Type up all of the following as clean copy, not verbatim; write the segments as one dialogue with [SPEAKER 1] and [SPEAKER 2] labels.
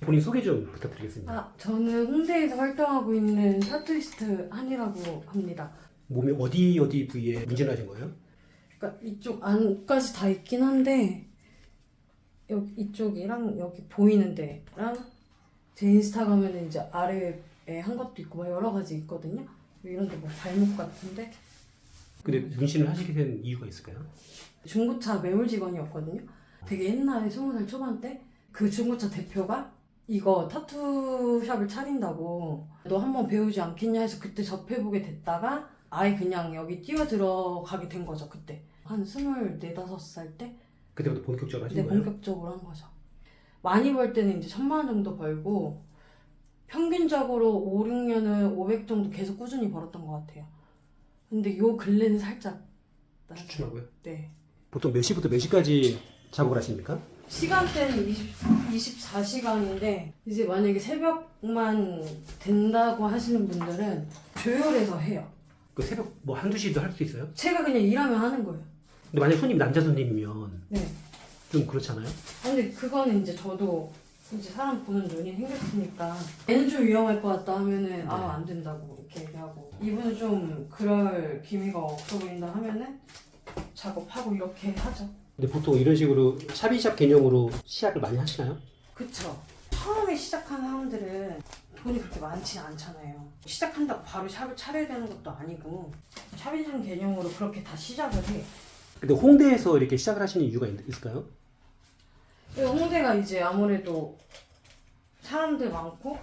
[SPEAKER 1] 본인 소개 좀 부탁드리겠습니다.
[SPEAKER 2] 저는 홍대에서 활동하고 있는 타투이스트 한이라고 합니다.
[SPEAKER 1] 몸이 어디 부위에 문제가 나신 거예요?
[SPEAKER 2] 그러니까 이쪽 안까지 다 있긴 한데 여기 이쪽이랑 여기 보이는 데랑 제 인스타 가면은 이제 아래에 한 것도 있고 막 여러 가지 있거든요. 이런 데 뭐 발목 같은데.
[SPEAKER 1] 근데 문신을 하시게 된 이유가 있을까요?
[SPEAKER 2] 중고차 매물 직원이었거든요. 되게 옛날에 20살 초반 때 그 중고차 대표가 이거 타투샵을 차린다고 너 한번 배우지 않겠냐 해서 그때 접해보게 됐다가 아예 그냥 여기 뛰어 들어가게 된 거죠. 그때 한 24, 5살 때
[SPEAKER 1] 그때부터 본격적으로 하신
[SPEAKER 2] 네,
[SPEAKER 1] 거예요?
[SPEAKER 2] 본격적으로 한 거죠. 많이 벌 때는 이제 1,000만 원 정도 벌고 평균적으로 5, 6년은 500 정도 계속 꾸준히 벌었던 것 같아요. 근데 요 근래는 살짝
[SPEAKER 1] 추천하고요?
[SPEAKER 2] 네.
[SPEAKER 1] 보통 몇 시부터 몇 시까지 작업을 하십니까?
[SPEAKER 2] 시간대는 24시간인데 이제 만약에 새벽만 된다고 하시는 분들은 조율해서 해요.
[SPEAKER 1] 그 새벽 뭐 한두 시도 할 수 있어요?
[SPEAKER 2] 제가 그냥 일하면 하는 거예요.
[SPEAKER 1] 근데 만약 손님이 남자 손님이면
[SPEAKER 2] 네.
[SPEAKER 1] 좀 그렇잖아요?
[SPEAKER 2] 근데 그거는 이제 저도 이제 사람 보는 눈이 생겼으니까 얘는 좀 위험할 것 같다 하면은 안 된다고 이렇게 얘기하고 이분은 좀 그럴 기미가 없어 보인다 하면은 작업하고 이렇게 하죠.
[SPEAKER 1] 근데 보통 이런 식으로 샵인샵 개념으로 시작을 많이 하시나요?
[SPEAKER 2] 그쵸. 처음에 시작한 사람들은 돈이 그렇게 많지 않잖아요. 시작한다고 바로 샵을 차려야 되는 것도 아니고 샵인샵 개념으로 그렇게 다 시작을 해.
[SPEAKER 1] 근데 홍대에서 이렇게 시작을 하시는 이유가 있을까요?
[SPEAKER 2] 홍대가 이제 아무래도 사람들 많고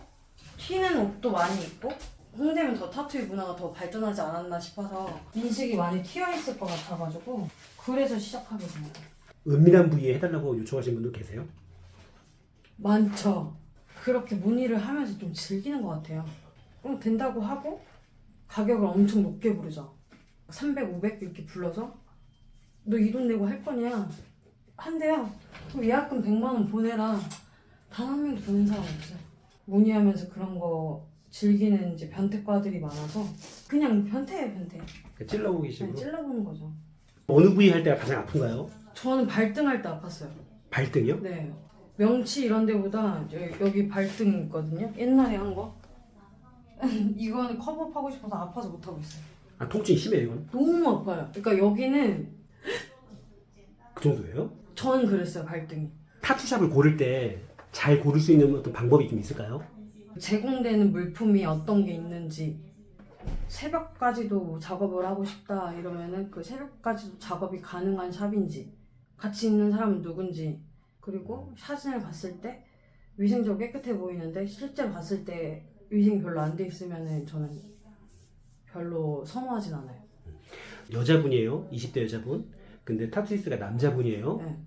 [SPEAKER 2] 튀는 옷도 많이 있고 홍대면 더 타투의 문화가 더 발전하지 않았나 싶어서 인식이 많이 튀어있을 것 같아가지고 그래서 시작하게 된 거예요.
[SPEAKER 1] 은밀한 부위에 해달라고 요청하시는 분도 계세요?
[SPEAKER 2] 많죠. 그렇게 문의를 하면서 좀 즐기는 것 같아요. 된다고 하고 가격을 엄청 높게 부르죠. 300, 500 이렇게 불러서 너 이 돈 내고 할 거냐? 한대요. 그럼 예약금 100만 원 보내라. 단 한 명도 보낸 사람 없어요. 문의하면서 그런 거 즐기는 이제 변태과들이 많아서 그냥 변태예요, 변태.
[SPEAKER 1] 찔러보기 식으로?
[SPEAKER 2] 그냥 찔러보는 거죠.
[SPEAKER 1] 어느 부위 할 때가 가장 아픈가요?
[SPEAKER 2] 저는 발등할 때 아팠어요.
[SPEAKER 1] 발등이요?
[SPEAKER 2] 네. 명치 이런 데보다 여기 발등 있거든요. 옛날에 한 거. 이거는 커버하고 싶어서 아파서 못하고 있어요.
[SPEAKER 1] 아, 통증이 심해요, 이건?
[SPEAKER 2] 너무 아파요. 그러니까 여기는
[SPEAKER 1] 그 정도예요?
[SPEAKER 2] 저는 그랬어요, 발등이.
[SPEAKER 1] 타투샵을 고를 때 잘 고를 수 있는 어떤 방법이 좀 있을까요?
[SPEAKER 2] 제공되는 물품이 어떤 게 있는지 새벽까지도 뭐 작업을 하고 싶다 이러면은 그 새벽까지도 작업이 가능한 샵인지 같이 있는 사람은 누군지 그리고 사진을 봤을 때 위생적으로 깨끗해 보이는데 실제로 봤을 때 위생이 별로 안 돼 있으면은 저는 별로 선호하진 않아요.
[SPEAKER 1] 여자분이에요, 20대 여자분. 근데 타투이스트가 남자분이에요.
[SPEAKER 2] 네.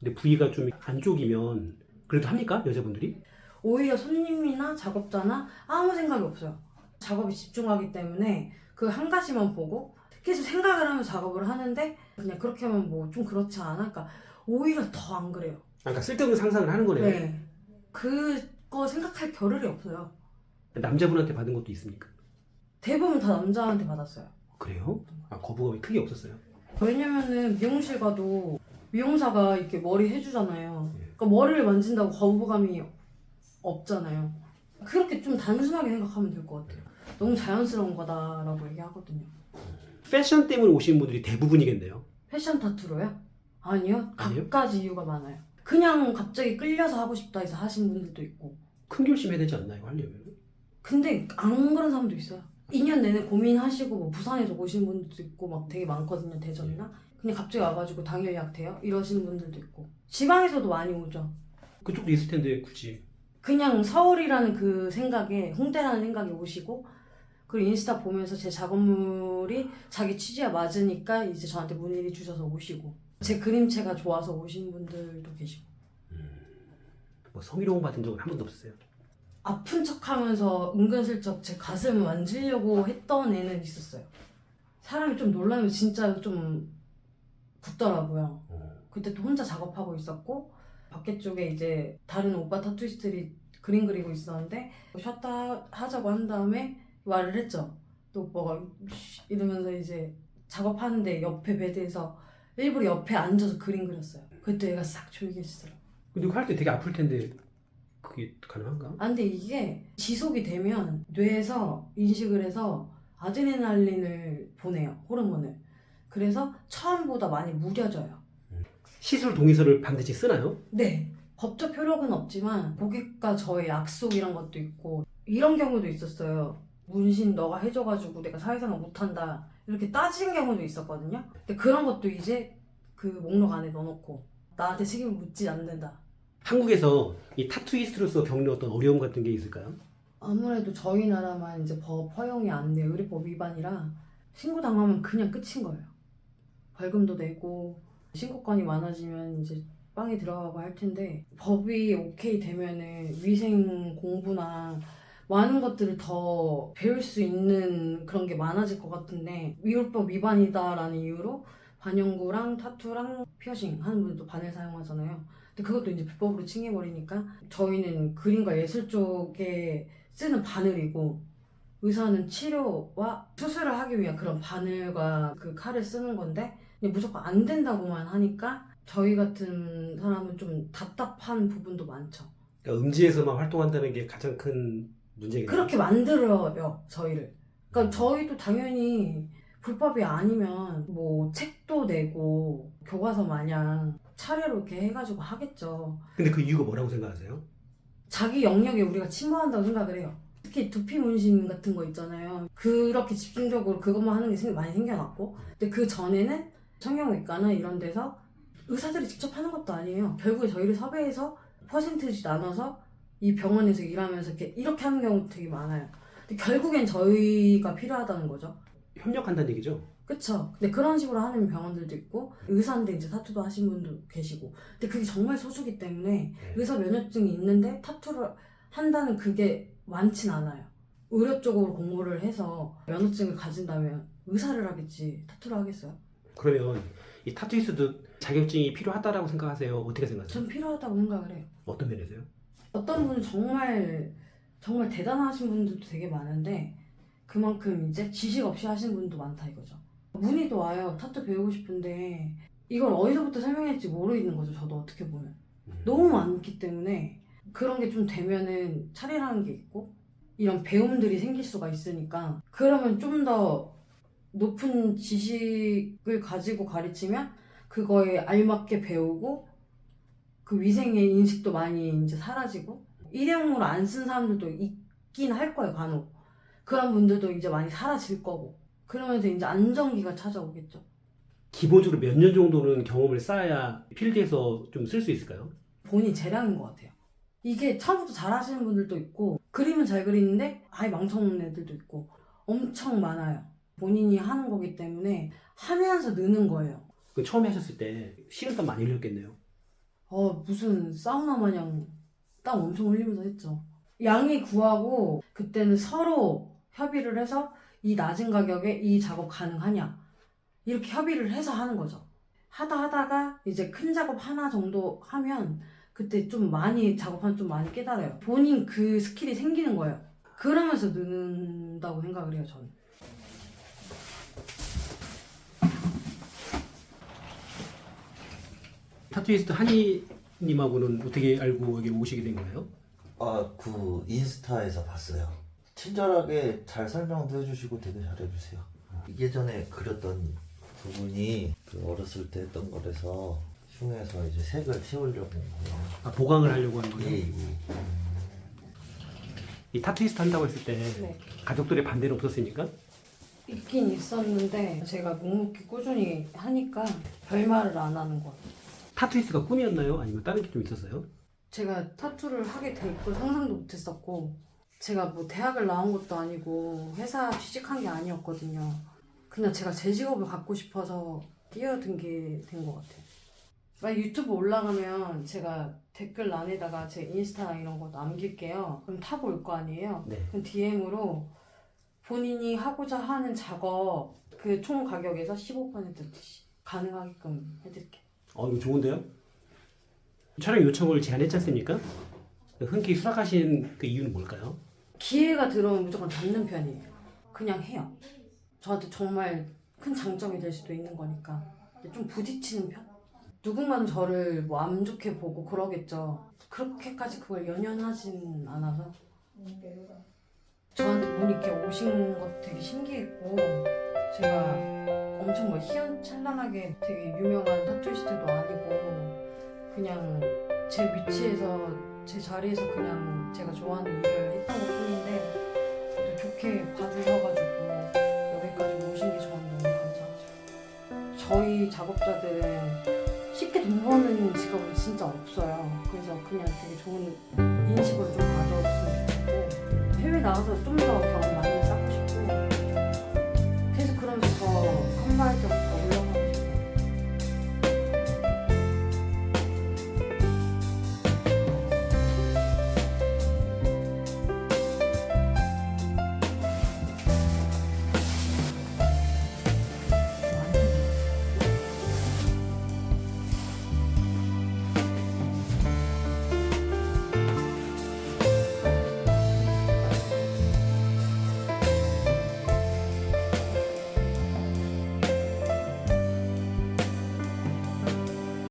[SPEAKER 1] 근데 부위가 좀 안쪽이면 그래도 합니까? 여자분들이?
[SPEAKER 2] 오히려 손님이나 작업자나 아무 생각이 없어요. 작업에 집중하기 때문에 그 한 가지만 보고 계속 생각을 하면서 작업을 하는데 그냥 그렇게 하면 뭐 좀 그렇지 않아? 그러니까 오히려 더 안 그래요.
[SPEAKER 1] 그러니까 쓸데없는 상상을 하는 거네요.
[SPEAKER 2] 네. 그거 생각할 겨를이 없어요.
[SPEAKER 1] 남자분한테 받은 것도 있습니까?
[SPEAKER 2] 대부분 다 남자한테 받았어요.
[SPEAKER 1] 그래요? 아, 거부감이 크게 없었어요?
[SPEAKER 2] 왜냐면은 미용실 가도 미용사가 이렇게 머리 해주잖아요. 그러니까 머리를 만진다고 거부감이 없잖아요. 그렇게 좀 단순하게 생각하면 될 것 같아요. 너무 자연스러운 거다라고 얘기하거든요.
[SPEAKER 1] 패션 때문에 오시는 분들이 대부분이겠네요.
[SPEAKER 2] 패션 타투로요? 아니요.
[SPEAKER 1] 아니요?
[SPEAKER 2] 각가지 이유가 많아요. 그냥 갑자기 끌려서 하고 싶다 해서 하신 분들도 있고.
[SPEAKER 1] 큰 결심해야 되지 않나요, 하려면?
[SPEAKER 2] 근데 안 그런 사람도 있어요. 2년 내내 고민하시고 뭐 부산에서 오신 분들도 있고 막 되게 많거든요. 대전이나. 그냥 갑자기 와가지고 당일 예약돼요? 이러시는 분들도 있고. 지방에서도 많이 오죠.
[SPEAKER 1] 그쪽도 있을 텐데 굳이.
[SPEAKER 2] 그냥 서울이라는 그 생각에 홍대라는 생각에 오시고 그리고 인스타 보면서 제 작업물이 자기 취지와 맞으니까 이제 저한테 문의를 주셔서 오시고 제 그림체가 좋아서 오신 분들도 계시고
[SPEAKER 1] 뭐 성희롱 받은 적은 한 번도 없었어요?
[SPEAKER 2] 아픈 척하면서 은근슬쩍 제 가슴을 만지려고 했던 애는 있었어요. 사람이 좀 놀라면 진짜 좀 붙더라고요. 그때 또 혼자 작업하고 있었고 밖에 쪽에 이제 다른 오빠 타투이스트들이 그림 그리고 있었는데 쉬었다 하자고 한 다음에 말을 했죠. 또 오빠가 이러면서 이제 작업하는데 옆에 베드에서 일부러 옆에 앉아서 그림 그렸어요. 그때 얘가 싹 조용해지더라고요.
[SPEAKER 1] 근데 할 때 되게 아플 텐데 그게 가능한가?
[SPEAKER 2] 아, 근데 이게 지속이 되면 뇌에서 인식을 해서 아드레날린을 보내요. 호르몬을. 그래서 처음보다 많이 무뎌져요.
[SPEAKER 1] 시술 동의서를 반드시 쓰나요?
[SPEAKER 2] 네. 법적 효력은 없지만 고객과 저의 약속 이런 것도 있고 이런 경우도 있었어요. 문신 너가 해줘가지고 내가 사회생활 못한다 이렇게 따진 경우도 있었거든요. 근데 그런 것도 이제 그 목록 안에 넣어놓고 나한테 책임을 묻지 않는다.
[SPEAKER 1] 한국에서 이 타투이스트로서 겪는 어떤 어려움 같은 게 있을까요?
[SPEAKER 2] 아무래도 저희 나라만 이제 법 허용이 안 돼 의료법 위반이라 신고당하면 그냥 끝인 거예요. 벌금도 내고 신고건이 많아지면 이제 빵에 들어가고 할 텐데 법이 오케이 되면은 위생 공부나 많은 것들을 더 배울 수 있는 그런 게 많아질 것 같은데 의료법 위반이다라는 이유로 반영구랑 타투랑 피어싱 하는 분들도 바늘 사용하잖아요. 근데 그것도 이제 불법으로 칭해버리니까 저희는 그림과 예술 쪽에 쓰는 바늘이고 의사는 치료와 수술을 하기 위한 그런 바늘과 그 칼을 쓰는 건데 그냥 무조건 안 된다고만 하니까 저희 같은 사람은 좀 답답한 부분도 많죠.
[SPEAKER 1] 그러니까 음지에서만 활동한다는 게 가장 큰 문제겠네요.
[SPEAKER 2] 그렇게 만들어요, 저희를. 그러니까 저희도 당연히 불법이 아니면 뭐 책도 내고 교과서 마냥 차례로 이렇게 해가지고 하겠죠.
[SPEAKER 1] 근데 그 이유가 뭐라고 생각하세요?
[SPEAKER 2] 자기 영역에 우리가 침범한다고 생각을 해요. 특히 두피 문신 같은 거 있잖아요. 그렇게 집중적으로 그것만 하는 게 많이 생겨났고 근데 그 전에는 성형외과나 이런 데서 의사들이 직접 하는 것도 아니에요. 결국에 저희를 섭외해서 퍼센트지 나눠서 이 병원에서 일하면서 이렇게 하는 경우도 되게 많아요. 근데 결국엔 저희가 필요하다는 거죠.
[SPEAKER 1] 협력한다는 얘기죠?
[SPEAKER 2] 그쵸. 근데 그런 식으로 하는 병원들도 있고 의사인데 이제 타투도 하신 분도 계시고 근데 그게 정말 소수기 때문에 의사 면허증이 있는데 타투를 한다는 그게 많진 않아요. 의료 쪽으로 공부를 해서 면허증을 가진다면 의사를 하겠지 타투를 하겠어요?
[SPEAKER 1] 그러면 이 타투이스트도 자격증이 필요하다라고 생각하세요? 어떻게 생각하세요?
[SPEAKER 2] 전 필요하다고 생각을 해요.
[SPEAKER 1] 어떤 면에서요?
[SPEAKER 2] 어떤 분은 정말 정말 대단하신 분들도 되게 많은데 그만큼 이제 지식 없이 하시는 분도 많다 이거죠. 문의도 와요. 타투 배우고 싶은데 이걸 어디서부터 설명할지 모르겠는 거죠. 저도 어떻게 보면 너무 많기 때문에 그런 게 좀 되면은 차례라는 게 있고 이런 배움들이 생길 수가 있으니까 그러면 좀 더 높은 지식을 가지고 가르치면 그거에 알맞게 배우고 그 위생의 인식도 많이 이제 사라지고 일회용으로 안 쓴 사람들도 있긴 할 거예요. 간혹 그런 분들도 이제 많이 사라질 거고 그러면서 이제 안정기가 찾아오겠죠.
[SPEAKER 1] 기본적으로 몇 년 정도는 경험을 쌓아야 필드에서 좀 쓸 수 있을까요?
[SPEAKER 2] 본인 재량인 것 같아요. 이게 처음부터 잘하시는 분들도 있고 그림은 잘 그리는데 아예 망쳐놓는 애들도 있고 엄청 많아요. 본인이 하는 거기 때문에 하면서 느는 거예요.
[SPEAKER 1] 그 처음에 하셨을 때 식은땀 많이 흘렸겠네요.
[SPEAKER 2] 무슨 사우나 마냥 땀 엄청 흘리면서 했죠. 양이 구하고 그때는 서로 협의를 해서 이 낮은 가격에 이 작업 가능하냐 이렇게 협의를 해서 하는 거죠. 하다가 이제 큰 작업 하나 정도 하면 그때 좀 많이 작업하면 좀 많이 깨달아요. 본인 그 스킬이 생기는 거예요. 그러면서 는다고 생각을 해요, 저는.
[SPEAKER 1] 타투이스트 한이님하고는 어떻게 알고 여기 오시게 된 거예요?
[SPEAKER 3] 그 인스타에서 봤어요. 친절하게 잘 설명도 해주시고 되게 잘해주세요. 예전에 그렸던 부분이 그 어렸을 때 했던 거라서 흉에서 이제 색을 채우려고 온 거예요.
[SPEAKER 1] 보강을 하려고 하는 거예요?
[SPEAKER 3] 예.
[SPEAKER 1] 이 타투이스트 한다고 했을 때
[SPEAKER 2] 네.
[SPEAKER 1] 가족들의 반대는 없었습니까?
[SPEAKER 2] 있긴 있었는데 제가 묵묵히 꾸준히 하니까 별말을 안 하는 것 같아요.
[SPEAKER 1] 타투이스트가 꿈이었나요? 아니면 다른 게 좀 있었어요?
[SPEAKER 2] 제가 타투를 하게 될 걸 상상도 못했었고 제가 뭐 대학을 나온 것도 아니고 회사 취직한 게 아니었거든요. 그냥 제가 제 직업을 갖고 싶어서 뛰어든 게 된 것 같아요. 만약 유튜브 올라가면 제가 댓글란에다가 제 인스타나 이런 거 남길게요. 그럼 타고 올 거 아니에요?
[SPEAKER 1] 네.
[SPEAKER 2] 그럼 DM으로 본인이 하고자 하는 작업 그 총 가격에서 15% 가능하게끔 해드릴게요.
[SPEAKER 1] 이거 좋은데요? 촬영 요청을 제안했지 않습니까? 흔쾌히 수락하신 그 이유는 뭘까요?
[SPEAKER 2] 기회가 들어오면 무조건 잡는 편이에요. 그냥 해요. 저한테 정말 큰 장점이 될 수도 있는 거니까 좀 부딪히는 편? 누군가는 저를 뭐 안 좋게 보고 그러겠죠. 그렇게까지 그걸 연연하진 않아서 저한테 분 이렇게 오신 것 되게 신기했고 제가 엄청 뭐 희연찬란하게 되게 유명한 타투이스트도 아니고 그냥 제 위치에서 제 자리에서 그냥 제가 좋아하는 일을 했던 것 뿐인데 그래도 좋게 봐주셔가지고 여기까지 오신 게 저는 너무 감사하죠. 저희 작업자들은 쉽게 돈 버는 직업은 진짜 없어요. 그래서 그냥 되게 좋은 인식을 좀 가졌으면 좋겠고 해외 나가서 좀 더 경험 많이 쌓고 싶고 계속 그러면서 더 컴바이트